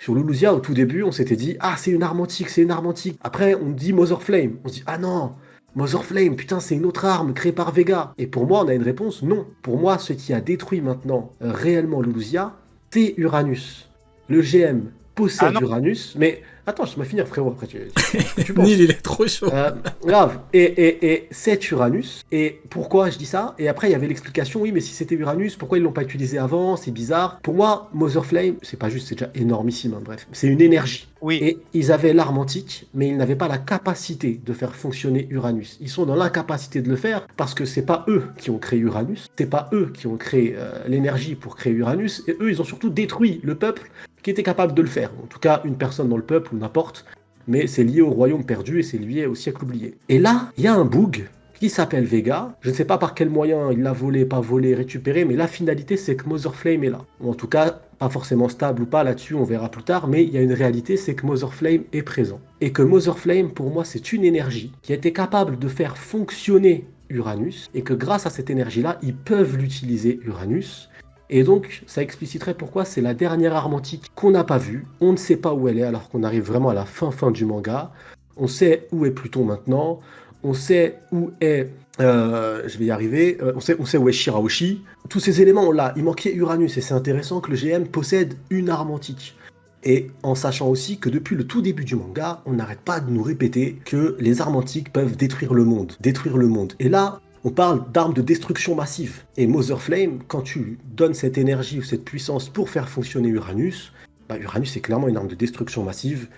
Sur Lulusia, au tout début, on s'était dit, ah, c'est une arme antique, c'est une arme antique. Après, on dit Mother Flame. On se dit, ah non, Mother Flame, putain, c'est une autre arme créée par Vega. Et pour moi, on a une réponse, non. Pour moi, ce qui a détruit maintenant réellement Lulusia, c'est Uranus. Le GM Ah possède non. Uranus, mais attends, je vais finir, frérot, après tu dis ce que tu Neil, penses. il est trop chaud. Euh, grave. Et c'est Uranus. Et pourquoi je dis ça? Et après, il y avait l'explication, oui, mais si c'était Uranus, pourquoi ils l'ont pas utilisé avant? C'est bizarre. Pour moi, Mother Flame, c'est pas juste, c'est déjà énormissime, hein, bref. C'est une énergie. Oui. Et ils avaient l'arme antique, mais ils n'avaient pas la capacité de faire fonctionner Uranus. Ils sont dans l'incapacité de le faire parce que c'est pas eux qui ont créé Uranus, c'est pas eux qui ont créé l'énergie pour créer Uranus, et eux, ils ont surtout détruit le peuple qui était capable de le faire. En tout cas, une personne dans le peuple ou n'importe, mais c'est lié au royaume perdu et c'est lié au siècle oublié. Et là, il y a un bug qui s'appelle Vega. Je ne sais pas par quel moyen il l'a volé, pas volé, récupéré, mais la finalité, c'est que Mother Flame est là. Ou en tout cas, pas forcément stable ou pas, là-dessus, on verra plus tard, mais il y a une réalité, c'est que Mother Flame est présent. Et que Mother Flame, pour moi, c'est une énergie qui a été capable de faire fonctionner Uranus, et que grâce à cette énergie-là, ils peuvent l'utiliser, Uranus. Et donc, ça expliciterait pourquoi c'est la dernière arme antique qu'on n'a pas vue. On ne sait pas où elle est, alors qu'on arrive vraiment à la fin du manga. On sait où est Pluton maintenant. On sait où est... je vais y arriver. On sait où est Shirahoshi. Tous ces éléments, on l'a. Il manquait Uranus. Et c'est intéressant que le GM possède une arme antique. Et en sachant aussi que depuis le tout début du manga, on n'arrête pas de nous répéter que les armes antiques peuvent détruire le monde. Détruire le monde. Et là... on parle d'armes de destruction massive. Et Mother Flame, quand tu donnes cette énergie ou cette puissance pour faire fonctionner Uranus, bah Uranus est clairement une arme de destruction massive.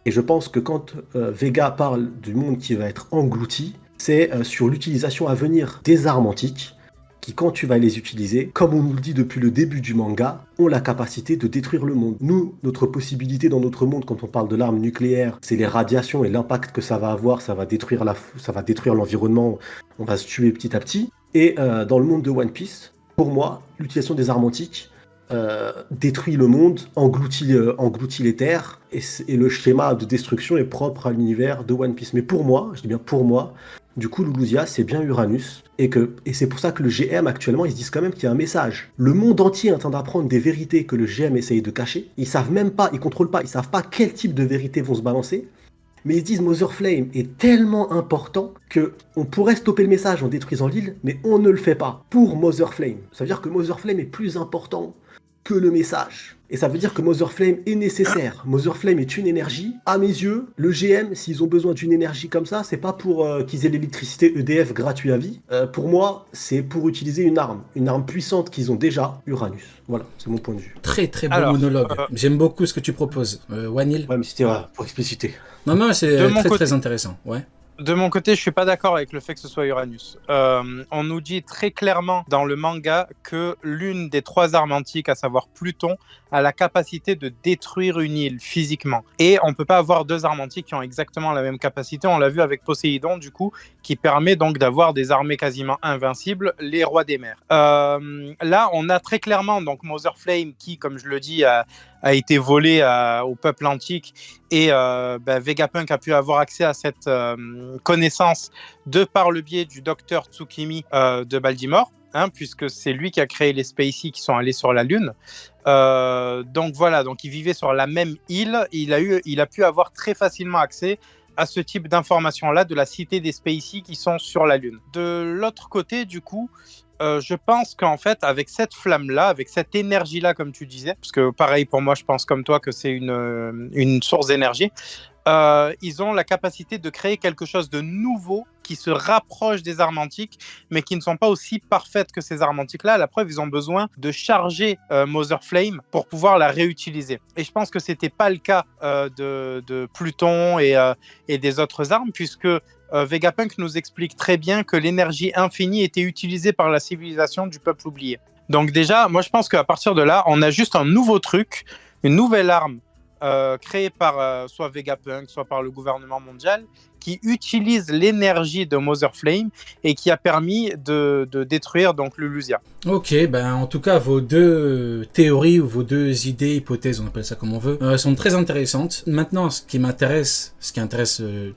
Et je pense que quand Vega parle du monde qui va être englouti, c'est sur l'utilisation à venir des armes antiques, qui quand tu vas les utiliser, comme on nous le dit depuis le début du manga, ont la capacité de détruire le monde. Nous, notre possibilité dans notre monde, quand on parle de l'arme nucléaire, c'est les radiations et l'impact que ça va avoir, ça va détruire l'environnement, on va se tuer petit à petit. Et dans le monde de One Piece, pour moi, l'utilisation des armes antiques détruit le monde, engloutit les terres, et le schéma de destruction est propre à l'univers de One Piece. Mais pour moi, je dis bien pour moi, du coup, Lulusia, c'est bien Uranus, et c'est pour ça que le GM, actuellement, ils se disent quand même qu'il y a un message. Le monde entier est en train d'apprendre des vérités que le GM essaye de cacher. Ils savent même pas, ils contrôlent pas, ils savent pas quel type de vérités vont se balancer, mais ils se disent Mother Flame est tellement important que on pourrait stopper le message en détruisant l'île, mais on ne le fait pas pour Mother Flame. Ça veut dire que Mother Flame est plus important que le message. Et ça veut dire que Mother Flame est nécessaire. Mother Flame est une énergie. À mes yeux, le GM, s'ils ont besoin d'une énergie comme ça, c'est pas pour qu'ils aient l'électricité EDF gratuit à vie. Pour moi, c'est pour utiliser une arme puissante qu'ils ont déjà, Uranus. Voilà, c'est mon point de vue. Très très bon Alors, monologue. J'aime beaucoup ce que tu proposes. Wanil. Ouais, mais c'était pour expliciter. Non, c'est De mon très côté- très intéressant. Ouais. De mon côté, je suis pas d'accord avec le fait que ce soit Uranus. On nous dit très clairement dans le manga que l'une des 3 armes antiques, à savoir Pluton, a la capacité de détruire une île physiquement. Et on peut pas avoir 2 armes antiques qui ont exactement la même capacité. On l'a vu avec Poséidon, du coup, qui permet donc d'avoir des armées quasiment invincibles, les rois des mers. Là, on a très clairement donc Mother Flame qui, comme je le dis, a été volé au peuple antique, et Vegapunk a pu avoir accès à cette connaissance de par le biais du docteur Tsukimi de Baltimore, puisque c'est lui qui a créé les Spacey qui sont allés sur la Lune. Donc voilà, donc il vivait sur la même île, il a pu avoir très facilement accès à ce type d'informations-là de la cité des Spacey qui sont sur la Lune. De l'autre côté, du coup, je pense qu'en fait, avec cette flamme-là, avec cette énergie-là, comme tu disais, parce que pareil pour moi, je pense comme toi que c'est une source d'énergie, ils ont la capacité de créer quelque chose de nouveau qui se rapproche des armes antiques, mais qui ne sont pas aussi parfaites que ces armes antiques-là. La preuve, ils ont besoin de charger Mother Flame pour pouvoir la réutiliser. Et je pense que c'était pas le cas de Pluton et des autres armes, puisque Vegapunk nous explique très bien que l'énergie infinie était utilisée par la civilisation du peuple oublié. Donc déjà, moi je pense qu'à partir de là, on a juste un nouveau truc, une nouvelle arme créée par soit Vegapunk, soit par le gouvernement mondial, qui utilise l'énergie de Mother Flame et qui a permis de détruire donc Lulusia. Ok, ben en tout cas, vos 2 théories ou vos 2 idées, hypothèses, on appelle ça comme on veut, sont très intéressantes. Maintenant, ce qui intéresse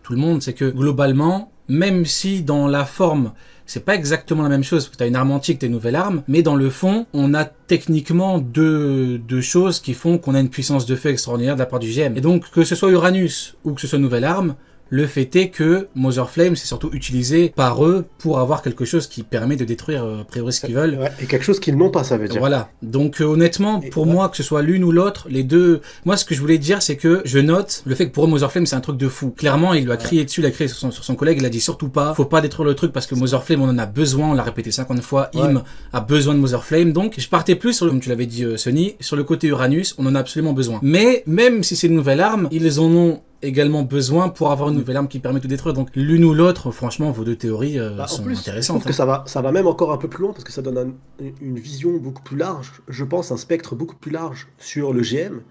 tout le monde, c'est que globalement, même si dans la forme, c'est pas exactement la même chose, parce que t'as une arme antique, t'as une nouvelle arme, mais dans le fond, on a techniquement deux choses qui font qu'on a une puissance de feu extraordinaire de la part du GM. Et donc, que ce soit Uranus ou que ce soit une nouvelle arme, le fait est que Mother Flame, c'est surtout utilisé par eux pour avoir quelque chose qui permet de détruire a priori ce qu'ils veulent. Ouais, et quelque chose qu'ils n'ont pas, ça veut dire. Voilà. Donc honnêtement, Et pour ouais. moi, que ce soit l'une ou l'autre, les deux... Moi, ce que je voulais dire, c'est que je note le fait que pour eux, Mother Flame, c'est un truc de fou. Clairement, il lui a crié dessus, il a crié sur son collègue, il a dit surtout pas, faut pas détruire le truc parce que Mother Flame, on en a besoin, on l'a répété 50 fois, Ouais. Im a besoin de Mother Flame. Donc, je partais plus sur, comme tu l'avais dit, Sony, sur le côté Uranus, on en a absolument besoin. Mais, même si c'est une nouvelle arme, ils en ont également besoin pour avoir une nouvelle arme qui permet de détruire. Donc l'une ou l'autre, franchement, vos deux théories En sont plus, je intéressantes. trouve que ça va même encore un peu plus loin parce que ça donne une vision beaucoup plus large, je pense un spectre beaucoup plus large sur le GM.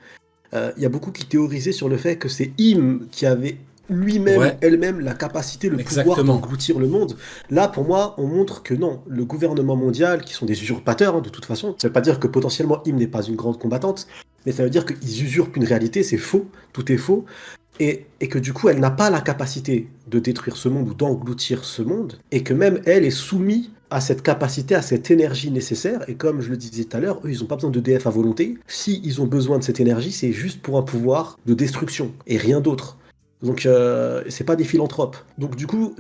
Il y a beaucoup qui théorisaient sur le fait que c'est Im qui avait lui-même, Ouais. elle-même, la capacité, le pouvoir Exactement. d'engloutir le monde. Là, pour moi, on montre que non, le gouvernement mondial, qui sont des usurpateurs, hein, de toute façon, ça veut pas dire que potentiellement Im n'est pas une grande combattante, mais ça veut dire qu'ils usurpent une réalité, c'est faux, tout est faux. Et que du coup, elle n'a pas la capacité de détruire ce monde ou d'engloutir ce monde, et que même elle est soumise à cette capacité, à cette énergie nécessaire, et comme je le disais tout à l'heure, eux, ils n'ont pas besoin de DF à volonté. Si ils ont besoin de cette énergie, c'est juste pour un pouvoir de destruction, et rien d'autre. Donc, c'est pas des philanthropes. Donc, du coup,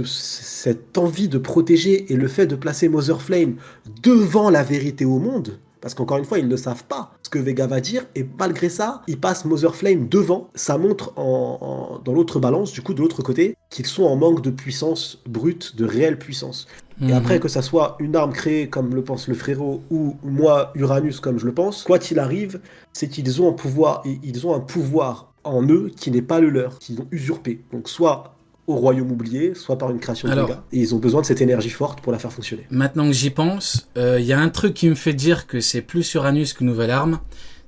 cette envie de protéger et le fait de placer Mother Flame devant la vérité au monde, parce qu'encore une fois, ils ne savent pas ce que Vega va dire, et malgré ça, ils passent Mother Flame devant. Ça montre dans l'autre balance, du coup, de l'autre côté, qu'ils sont en manque de puissance brute, de réelle puissance. Et après, que ça soit une arme créée comme le pense le frérot, ou moi, Uranus, comme je le pense, quoi qu'il arrive, c'est qu'ils ont un pouvoir en eux qui n'est pas le leur, qu'ils ont usurpé. Donc, soit au royaume oublié, soit par une création de Alors, Vega. Et ils ont besoin de cette énergie forte pour la faire fonctionner. Maintenant que j'y pense, y a un truc qui me fait dire que c'est plus Uranus qu'une nouvelle arme,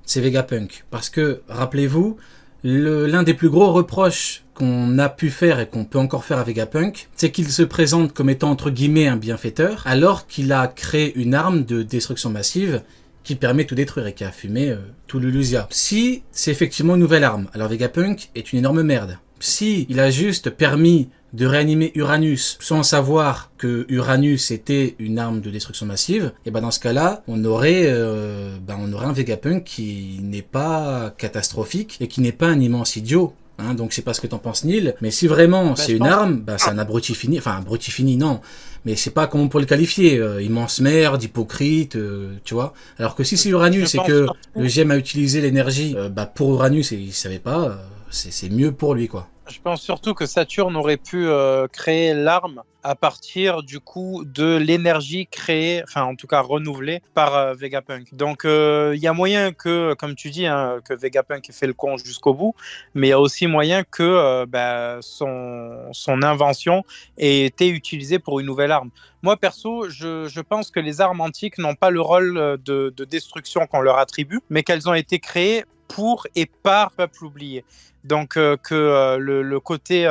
c'est Vegapunk. Parce que, rappelez-vous, l'un des plus gros reproches qu'on a pu faire et qu'on peut encore faire à Vegapunk, c'est qu'il se présente comme étant entre guillemets un bienfaiteur, alors qu'il a créé une arme de destruction massive qui permet de tout détruire et qui a fumé tout le Lusia. Si c'est effectivement une nouvelle arme, alors Vegapunk est une énorme merde. Si il a juste permis de réanimer Uranus sans savoir que Uranus était une arme de destruction massive, et ben dans ce cas-là, on aurait un Vegapunk qui n'est pas catastrophique et qui n'est pas un immense idiot. Hein, donc je sais pas ce que t'en penses, Neil, mais si vraiment c'est une arme, c'est un abruti fini, enfin abruti fini non, mais je sais pas comment on peut le qualifier, immense merde, hypocrite, tu vois. Alors que si c'est Uranus et que le GM a utilisé l'énergie pour Uranus et il savait pas, c'est mieux pour lui quoi. Je pense surtout que Saturne aurait pu créer l'arme à partir du coup de l'énergie créée, enfin en tout cas renouvelée par Vegapunk. Donc il y a moyen que, comme tu dis, hein, que Vegapunk ait fait le con jusqu'au bout, mais il y a aussi moyen que son invention ait été utilisée pour une nouvelle arme. Moi perso, je pense que les armes antiques n'ont pas le rôle de destruction qu'on leur attribue, mais qu'elles ont été créées pour et par le peuple oublié. Donc le côté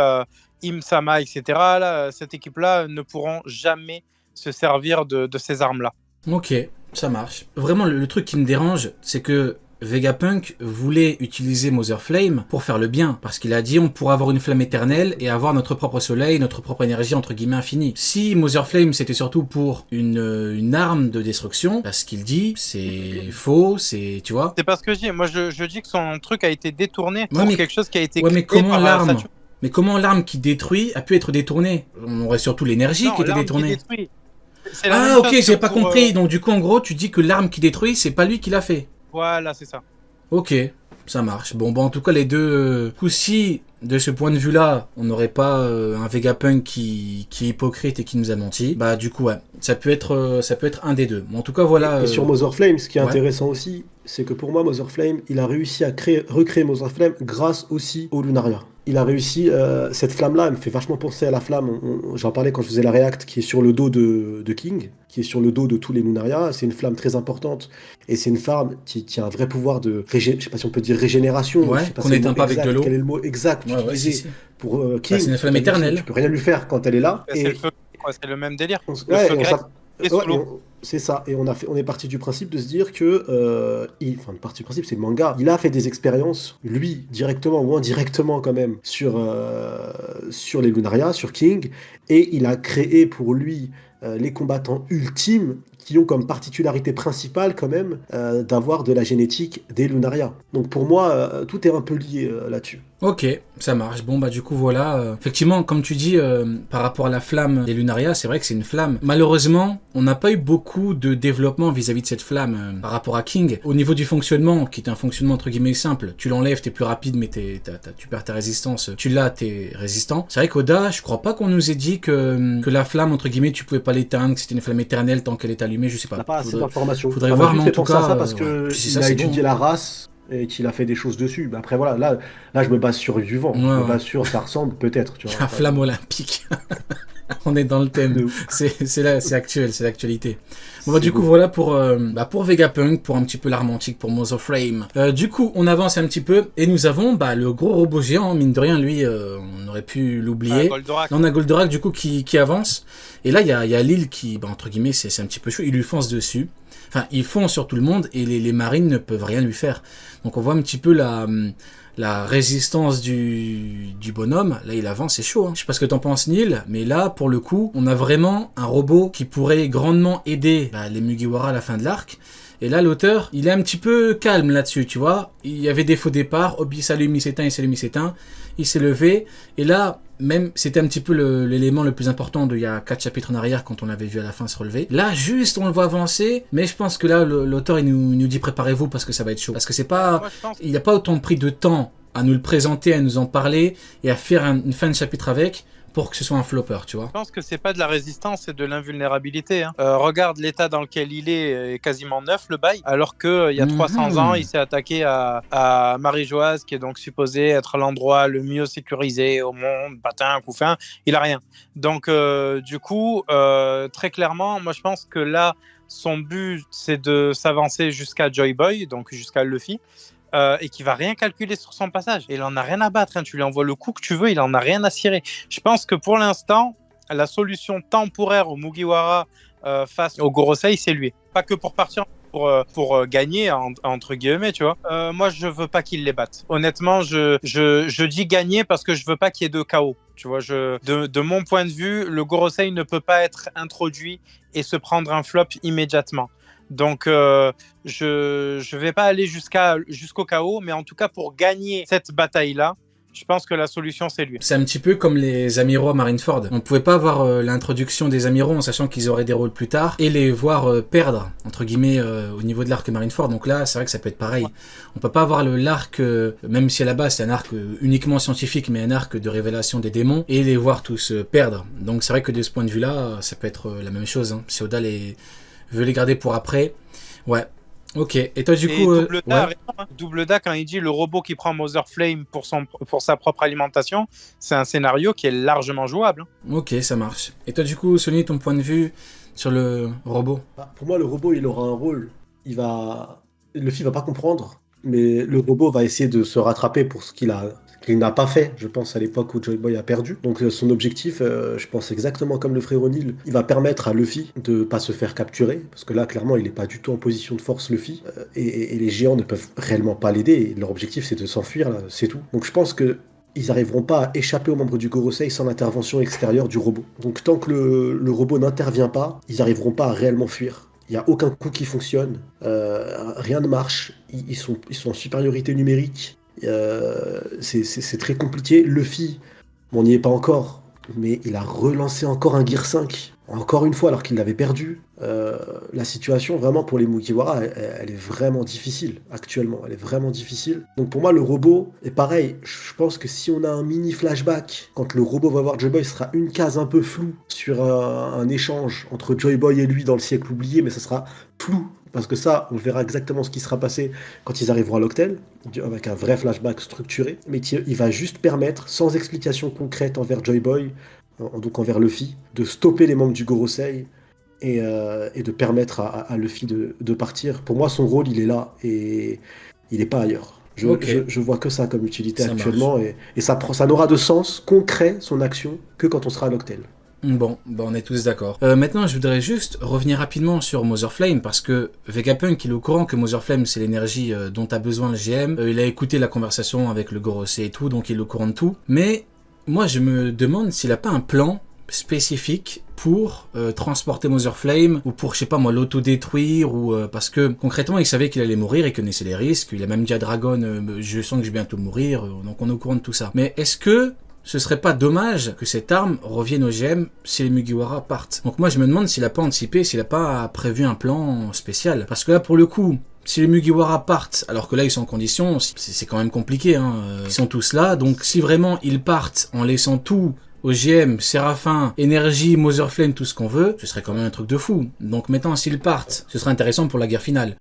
Im-sama, etc., là, cette équipe-là ne pourront jamais se servir de ces armes-là. Ok, ça marche. Vraiment, le truc qui me dérange, c'est que Vegapunk voulait utiliser Mother Flame pour faire le bien, parce qu'il a dit on pourra avoir une flamme éternelle et avoir notre propre soleil, notre propre énergie entre guillemets infinie. Si Mother Flame c'était surtout pour une arme de destruction, ce qu'il dit c'est faux, c'est tu vois. C'est pas ce que je dis. Moi je dis que son truc a été détourné pour quelque chose qui a été créé mais comment par l'arme Saturne. Mais comment l'arme qui détruit a pu être détournée? On aurait surtout l'énergie qui était détournée. Ah ok, j'ai pas compris. Donc du coup en gros tu dis que l'arme qui détruit c'est pas lui qui l'a fait. Voilà, c'est ça. Ok, ça marche. Bon, en tout cas, les deux coups, si de ce point de vue-là, on n'aurait pas un Vegapunk qui est hypocrite et qui nous a menti, bah du coup, ouais, ça peut être un des deux. En tout cas, voilà. Et sur Mother Flame, ce qui est intéressant aussi, c'est que pour moi, Mother Flame, il a réussi à recréer Mother Flame grâce aussi au Lunaria. Il a réussi, cette flamme-là, elle me fait vachement penser à la flamme, j'en parlais quand je faisais la React, qui est sur le dos de King, qui est sur le dos de tous les Lunaria. C'est une flamme très importante, et c'est une flamme qui a un vrai pouvoir de, je sais pas si on peut dire régénération, ouais, qu'on n'éteint pas avec de l'eau. Quel est le mot exact utilisé pour King? C'est une flamme éternelle. Tu peux rien lui faire quand elle est là. C'est le feu, quoi, c'est le même délire. Et Ouais, solo. c'est ça. Et on est parti du principe de se dire que, enfin, le parti du principe, c'est le manga. Il a fait des expériences, lui, directement ou indirectement quand même, sur les Lunaria, sur King, et il a créé pour lui les combattants ultimes qui ont comme particularité principale quand même d'avoir de la génétique des Lunaria. Donc pour moi, tout est un peu lié là-dessus. Ok, ça marche. Bon, bah du coup, voilà. Effectivement, comme tu dis, par rapport à la flamme des Lunaria, c'est vrai que c'est une flamme. Malheureusement, on n'a pas eu beaucoup de développement vis-à-vis de cette flamme par rapport à King. Au niveau du fonctionnement, qui est un fonctionnement entre guillemets simple, tu l'enlèves, t'es plus rapide, mais tu perds ta résistance. Tu l'as, t'es résistant. C'est vrai qu'Oda, je crois pas qu'on nous ait dit que la flamme, entre guillemets, tu pouvais pas l'éteindre, que c'était une flamme éternelle tant qu'elle est allumée, je sais On n'a pas. pas assez d'informations. Faudrait Ça m'a voir, juste mais en fait tout penser à cas, ça parce voilà. que Puis si ça, il a c'est bon. étudié la race et qu'il a fait des choses dessus. Mais après, voilà, là, je me base sur du vent. Ouais, Je me ouais. base sur ça ressemble peut-être, tu vois. La Pas de, flamme olympique. On est dans le thème. de ouf. C'est actuel, c'est l'actualité. Bon bah C'est du coup beau. voilà pour Vegapunk, pour un petit peu l'armantique, pour Mother Frame. Du coup on avance un petit peu et nous avons le gros robot géant, mine de rien lui on aurait pu Ah, l'oublier. Goldorak. Là on a Goldorak du coup qui avance et là il y a Lille qui entre guillemets c'est un petit peu chaud, il lui fonce dessus. Enfin il fonce sur tout le monde et les marines ne peuvent rien lui faire. Donc on voit un petit peu la résistance du bonhomme. Là, il avance, c'est chaud. Hein. Je sais pas ce que t'en penses, Neil, mais là, pour le coup, on a vraiment un robot qui pourrait grandement aider les Mugiwara à la fin de l'arc. Et là, l'auteur, il est un petit peu calme là-dessus, tu vois. Il y avait des faux départs. Hop, il s'allume, il s'éteint, il s'allume, il s'éteint. Il s'est levé. Et là, même, c'était un petit peu l'élément le plus important il y a 4 chapitres en arrière quand on l'avait vu à la fin se relever. Là, juste, on le voit avancer. Mais je pense que là, l'auteur, il nous dit préparez-vous parce que ça va être chaud. Parce que c'est pas, Moi, je pense, il n'a pas autant pris de temps à nous le présenter, à nous en parler et à faire une fin de chapitre avec pour que ce soit un flopper, tu vois. je pense que c'est pas de la résistance, c'est de l'invulnérabilité. Hein. Regarde l'état dans lequel il est quasiment neuf, le bail, alors qu'il y a 300 ans, il s'est attaqué à Marie-Joise, qui est donc supposé être l'endroit le mieux sécurisé au monde, patin, couffin, il a rien. Donc, du coup, très clairement, moi je pense que là, son but, c'est de s'avancer jusqu'à Joy Boy, donc jusqu'à Luffy. Et qui va rien calculer sur son passage. Et il en a rien à battre. Hein. Tu lui envoies le coup que tu veux, il en a rien à cirer. Je pense que pour l'instant, la solution temporaire au Mugiwara face au Gorosei, c'est lui. Pas que pour partir, pour gagner, entre guillemets, tu vois. Moi, je veux pas qu'il les batte. Honnêtement, je dis gagner parce que je veux pas qu'il y ait de chaos. Tu vois, de mon point de vue, le Gorosei ne peut pas être introduit et se prendre un flop immédiatement. Donc, je vais pas aller jusqu'au chaos, mais en tout cas, pour gagner cette bataille-là, je pense que la solution, c'est lui. C'est un petit peu comme les amiraux à Marineford. On pouvait pas avoir l'introduction des amiraux en sachant qu'ils auraient des rôles plus tard et les voir perdre, entre guillemets, au niveau de l'arc Marineford. Donc là, c'est vrai que ça peut être pareil. On peut pas avoir l'arc, même si à la base c'est un arc uniquement scientifique, mais un arc de révélation des démons, et les voir tous perdre. Donc c'est vrai que de ce point de vue-là, ça peut être la même chose. Hein. Si Oda veut les garder pour après. Ouais. Ok. Et toi, du coup. Double Da, Ouais. Double Da, quand il dit le robot qui prend Mother Flame pour sa propre alimentation, c'est un scénario qui est largement jouable. Ok, ça marche. Et toi, du coup, Sony, ton point de vue sur le robot? Pour moi, le robot, il aura un rôle. Luffy va pas comprendre, mais le robot va essayer de se rattraper pour ce qu'il n'a pas fait, je pense, à l'époque où Joy Boy a perdu. Donc son objectif, je pense exactement comme le frère O'Neill, il va permettre à Luffy de pas se faire capturer, parce que là, clairement, il n'est pas du tout en position de force, Luffy, et les géants ne peuvent réellement pas l'aider, et leur objectif, c'est de s'enfuir, là, c'est tout. Donc je pense que ils n'arriveront pas à échapper aux membres du Gorosei sans l'intervention extérieure du robot. Donc tant que le robot n'intervient pas, ils n'arriveront pas à réellement fuir. Il n'y a aucun coup qui fonctionne, rien ne marche, ils sont en supériorité numérique, c'est très compliqué. Luffy, on n'y est pas encore, mais il a relancé encore un Gear 5, encore une fois alors qu'il l'avait perdu. La situation vraiment pour les Mugiwara, elle est vraiment difficile actuellement, elle est vraiment difficile. Donc pour moi le robot est pareil, je pense que si on a un mini flashback, quand le robot va voir Joy Boy, ce sera une case un peu floue sur un échange entre Joy Boy et lui dans le siècle oublié, mais ça sera flou. Parce que ça, on verra exactement ce qui sera passé quand ils arriveront à l'Octel, avec un vrai flashback structuré, mais il va juste permettre, sans explication concrète envers Joy Boy, donc envers Luffy, de stopper les membres du Gorosei et de permettre à Luffy de partir. Pour moi, son rôle, il est là et il n'est pas ailleurs. Je vois que ça comme utilité Ça actuellement marche. et ça n'aura de sens concret, son action, que quand on sera à l'Octel. Bon, on est tous d'accord. Maintenant, je voudrais juste revenir rapidement sur Mother Flame, parce que Vegapunk, il est au courant que Mother Flame, c'est l'énergie dont a besoin le GM. Il a écouté la conversation avec le Gorosei et tout, donc il est au courant de tout. Mais moi, je me demande s'il a pas un plan spécifique pour transporter Mother Flame, ou pour, je sais pas moi, l'autodétruire, ou parce que concrètement, il savait qu'il allait mourir, il connaissait les risques, il a même dit à Dragon, je sens que je vais bientôt mourir, donc on est au courant de tout ça. Mais est-ce que ce serait pas dommage que cette arme revienne au GM si les Mugiwara partent? Donc moi je me demande s'il a pas anticipé, s'il a pas prévu un plan spécial. Parce que là pour le coup, si les Mugiwara partent, alors que là ils sont en condition, c'est quand même compliqué, hein. Ils sont tous là, donc si vraiment ils partent en laissant tout au GM, Séraphin, Énergie, Mother Flame, tout ce qu'on veut, ce serait quand même un truc de fou. Donc maintenant s'ils partent, ce serait intéressant pour la guerre finale.